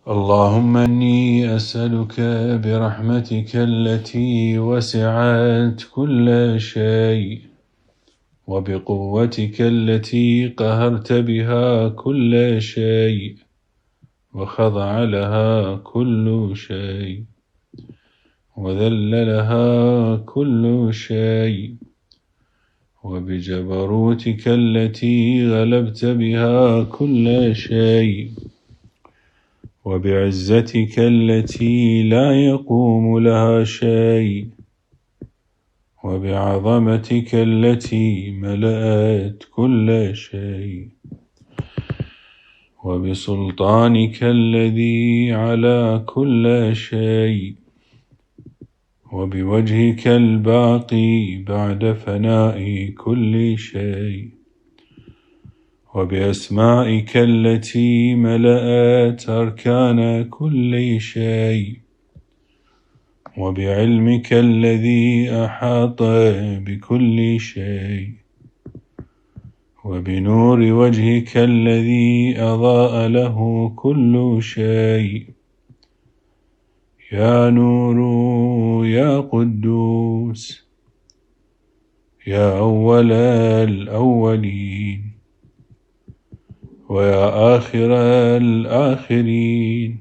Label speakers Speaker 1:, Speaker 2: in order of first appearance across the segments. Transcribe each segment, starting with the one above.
Speaker 1: اللهم إني أسألك برحمتك التي وسعت كل شيء وبقوتك التي قهرت بها كل شيء وخضع لها كل شيء وذل لها كل شيء وبجبروتك التي غلبت بها كل شيء وبعزتك التي لا يقوم لها شيء وبعظمتك التي ملأت كل شيء وبسلطانك الذي على كل شيء وبوجهك الباقي بعد فناء كل شيء وبأسمائك التي ملأت أركان كل شيء وبعلمك الذي أحاط بكل شيء وبنور وجهك الذي أضاء له كل شيء يا نور يا قدوس يا أول الأولين ويا آخر الآخرين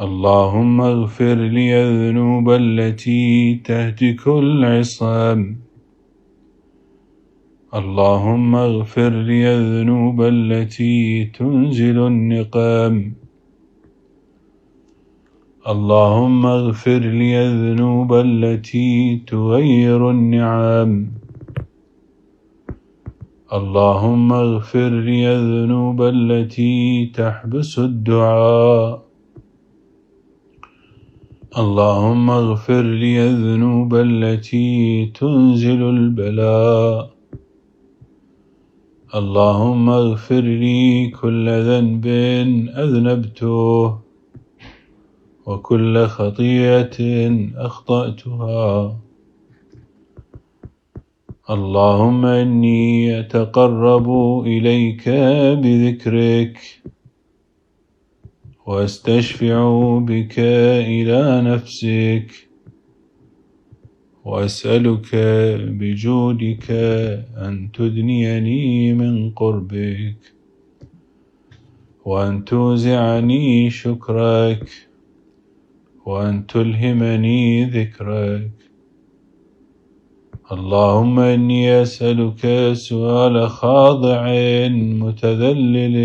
Speaker 1: اللهم اغفر لي الذنوب التي تهتك العصام اللهم اغفر لي الذنوب التي تنزل النقام اللهم اغفر لي الذنوب التي تغير النعام اللهم اغفر لي الذنوب التي تحبس الدعاء اللهم اغفر لي الذنوب التي تنزل البلاء اللهم اغفر لي كل ذنب أذنبته وكل خطيئة أخطأتها اللهم إني أتقرب إليك بذكرك وأستشفع بك إلى نفسك وأسألك بجودك أن تدنيني من قربك وأن توزعني شكرك وأن تلهمني ذكرك اللهم إني أسألك سؤال خاضع متذلل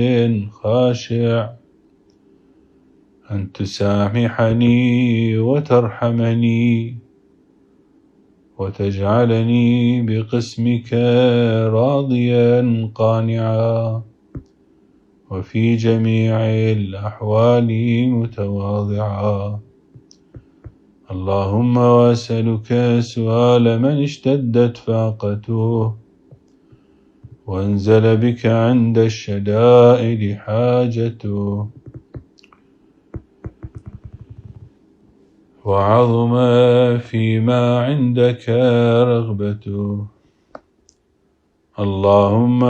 Speaker 1: خاشع أن تسامحني وترحمني وتجعلني بقسمك راضيا قانعا وفي جميع الأحوال متواضعا اللهم وأسألك سؤال من اشتدت فاقته وانزل بك عند الشدائد حاجته وعظم فيما عندك رغبته اللهم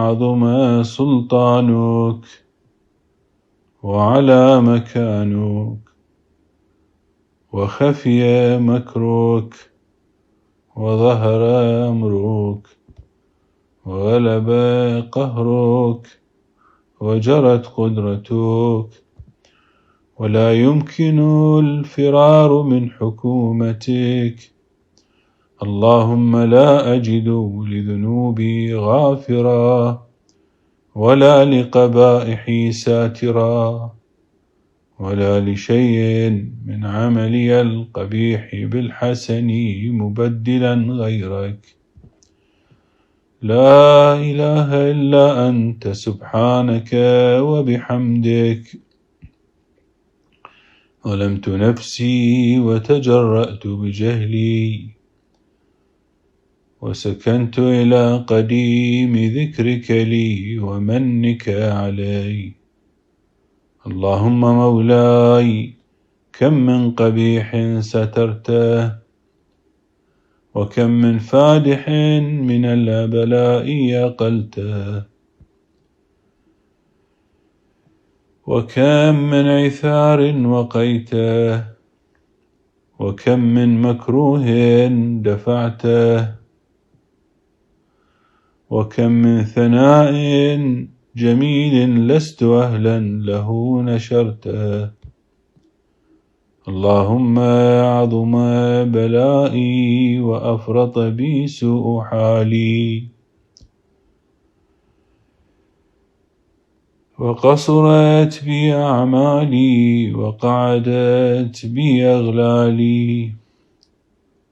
Speaker 1: عظم سلطانك وعلى مكانك وخفي مكرك وظهر أمرك وغلب قهرك وجرت قدرتك ولا يمكن الفرار من حكومتك اللهم لا أجد لذنوبي غافرا ولا لقبائحي ساترا ولا لشيء من عملي القبيح بالحسن مبدلا غيرك لا إله إلا أنت سبحانك وبحمدك ظلمت نفسي وتجرأت بجهلي وسكنت إلى قديم ذكرك لي ومنك علي اللهم مولاي كم من قبيح سترته وكم من فادح من البلاء أقلته وكم من عثار وقيته، وكم من مكروه دفعته، وكم من ثناء جميل لست أهلا له نشرته. اللهم عظم بلائي وأفرط بي سوء حالي، وقصرت بي أعمالي، وقعدت بي أغلالي،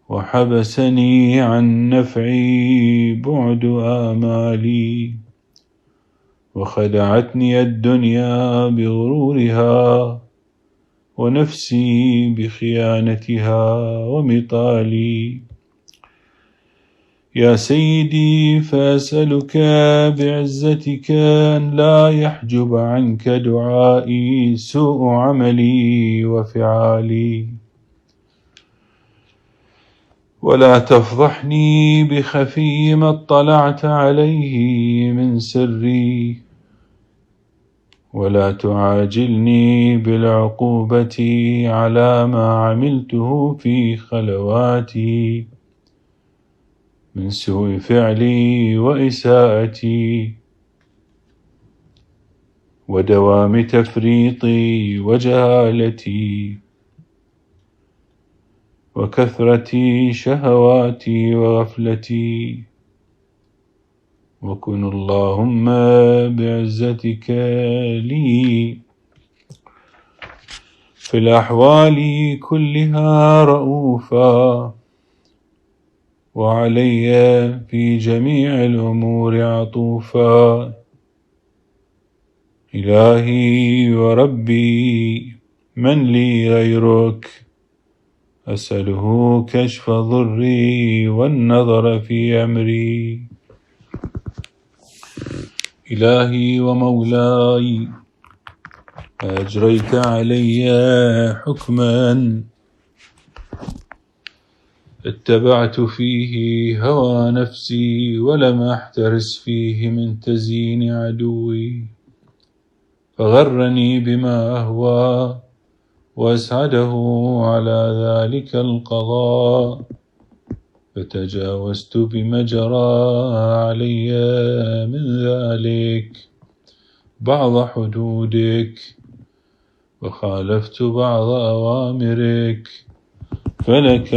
Speaker 1: وحبسني عن نفعي بعد آمالي، وخدعتني الدنيا بغرورها، ونفسي بخيانتها ومطالي. يا سيدي فأسألك بعزتك أن لا يحجب عنك دعائي سوء عملي وفعالي، ولا تفضحني بخفي ما اطلعت عليه من سري، ولا تعاجلني بالعقوبة على ما عملته في خلواتي من سوء فعلي وإساءتي، ودوام تفريطي وجهالتي، وكثرة شهواتي وغفلتي. وكن اللهم بعزتك لي في الأحوال كلها رؤوفا، وعلي في جميع الأمور عطوفا. إلهي وربي من لي غيرك، أسأله كشف ضري والنظر في أمري. إلهي ومولاي أجريت علي حكما اتبعت فيه هوى نفسي، ولم أحترس فيه من تزيين عدوي، فغرني بما أهوى وأسعده على ذلك القضاء، فتجاوزت بما جرى علي من ذلك بعض حدودك، وخالفت بعض أوامرك، فلك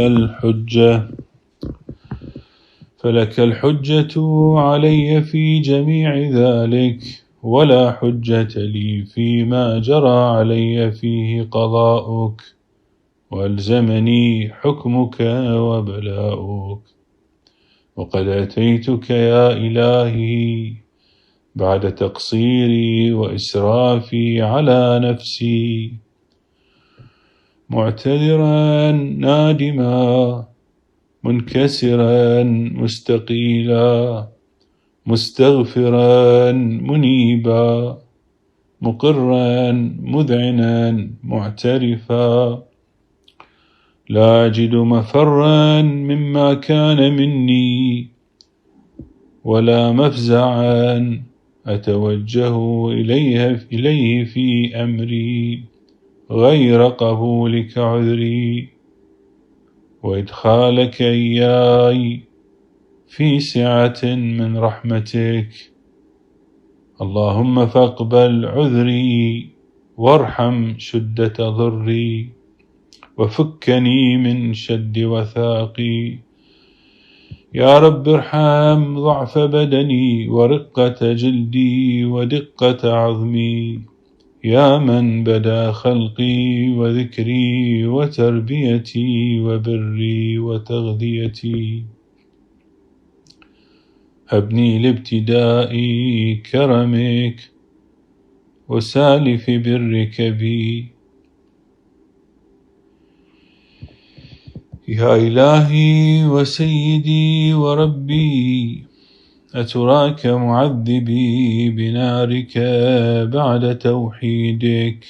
Speaker 1: الحجة علي في جميع ذلك، ولا حجة لي فيما جرى علي فيه قضاؤك، وألزمني حكمك وبلاؤك. وقد أتيتك يا إلهي بعد تقصيري وإسرافي على نفسي، معتذرا نادما منكسرا مستقيلا، مستغفرا منيبا، مقرا مذعنا معترفا، لا أجد مفرا مما كان مني، ولا مفزعا أتوجه إليه في أمري غير قبولك عذري، وإدخالك إياي في سعة من رحمتك. اللهم فاقبل عذري، وارحم شدة ضري، وفكني من شد وثاقي. يا رب ارحم ضعف بدني، ورقة جلدي، ودقة عظمي، يا من بدا خلقي وذكري وتربيتي وبري وتغذيتي. هبني لابتداء كرمك وسالف برك بي. يا إلهي وسيدي وربي، أتراك معذبي بنارك بعد توحيدك،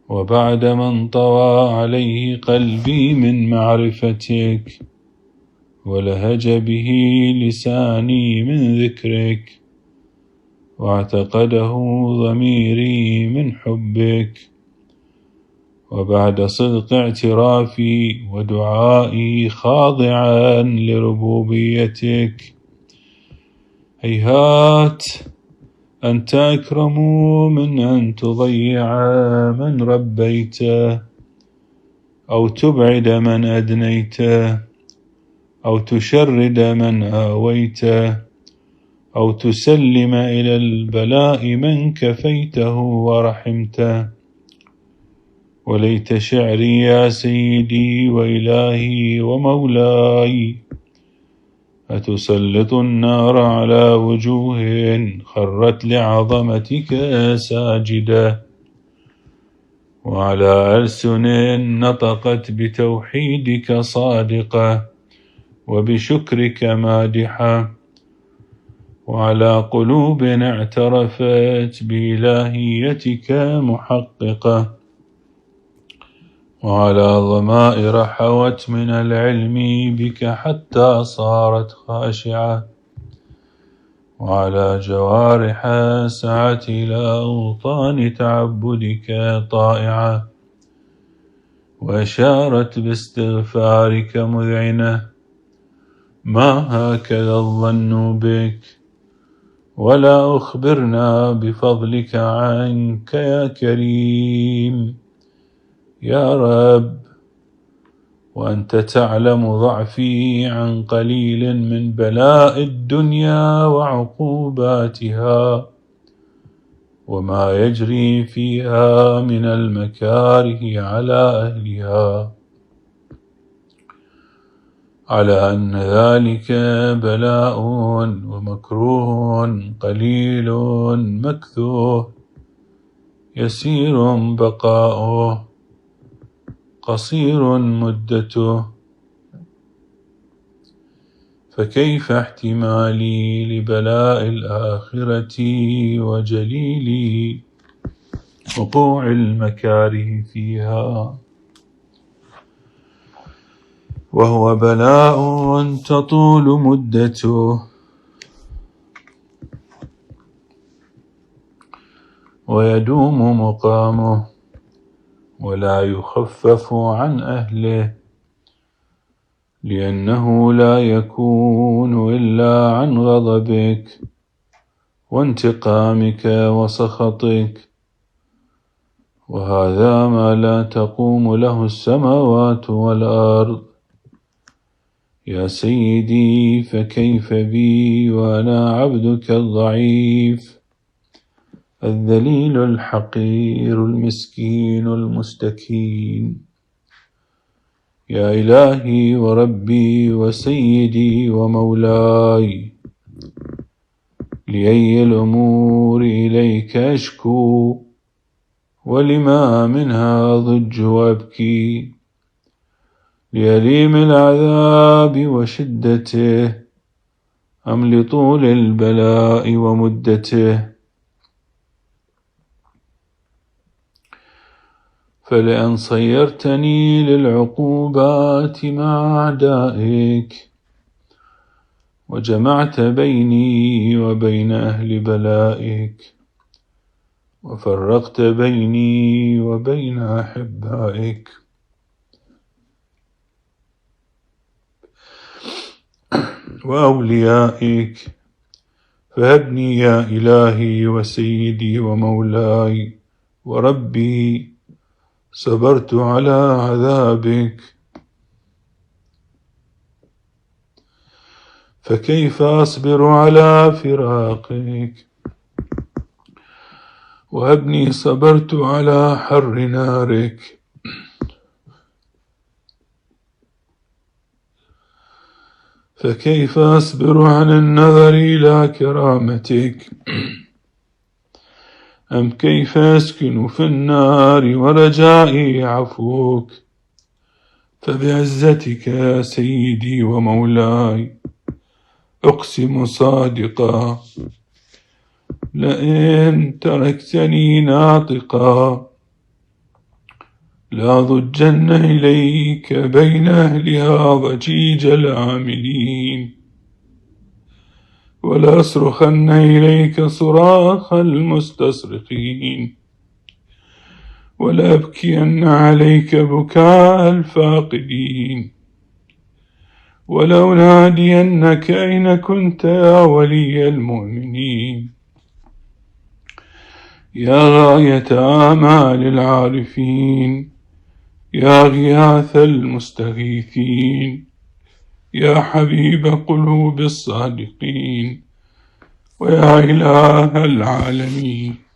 Speaker 1: وبعد ما انطوى عليه قلبي من معرفتك، ولهج به لساني من ذكرك، واعتقده ضميري من حبك، وبعد صدق اعترافي ودعائي خاضعا لربوبيتك. هيهات أنت أكرم من أن تضيع من ربيته، أو تبعد من أدنيته، أو تشرد من آويته، أو تسلم إلى البلاء من كفيته ورحمته. وليت شعري يا سيدي وإلهي ومولاي، أتسلط النار على وجوه خرت لعظمتك ساجدة، وعلى ألسن نطقت بتوحيدك صادقة، وبشكرك مادحة، وعلى قلوب اعترفت بإلهيتك محققة، وعلى ضمائر حوت من العلم بك حتى صارت خاشعة، وعلى جوارح سعت إلى أوطان تعبدك طائعة، وأشارت باستغفارك مذعنة. ما هكذا الظن بك، ولا أخبرنا بفضلك عنك يا كريم يا رب، وأنت تعلم ضعفي عن قليل من بلاء الدنيا وعقوباتها، وما يجري فيها من المكاره على أهلها، على أن ذلك بلاء ومكروه قليل مكثوه، يسير بقاؤه قصير مدته. فكيف احتمالي لبلاء الآخرة وجليل وقوع المكاره فيها، وهو بلاء تطول مدته ويدوم مقامه، ولا يخفف عن أهله، لأنه لا يكون إلا عن غضبك وانتقامك وسخطك، وهذا ما لا تقوم له السماوات والأرض. يا سيدي، فكيف بي وأنا عبدك الضعيف الذليل الحقير المسكين المستكين. يا إلهي وربي وسيدي ومولاي، لأي الأمور إليك أشكو، ولما منها ضج وأبكي، لأليم العذاب وشدته أم لطول البلاء ومدته؟ فلأن صيرتني للعقوبات مع أعدائك، وجمعت بيني وبين أهل بلائك، وفرقت بيني وبين أحبائك، وأوليائك، فهبني يا إلهي وسيدي ومولاي وربي، صبرت على عذابك، فكيف أصبر على فراقك؟ وهبني صبرت على حر نارك، فكيف أصبر عن النظر إلى كرامتك؟ أم كيف أسكن في النار ورجائي عفوك؟ فبعزتك يا سيدي ومولاي أقسم صادقا، لئن تركتني ناطقا لأضجن إليك بين أهلها ضجيج العاملين، ولأصرخن إليك صراخ المستصرخين، ولأبكين عليك بكاء الفاقدين، ولأنادينك أين كنت يا ولي المؤمنين، يا غاية آمال العارفين، يا غياث المستغيثين، يا حبيب قلوب الصادقين، ويا إله العالمين.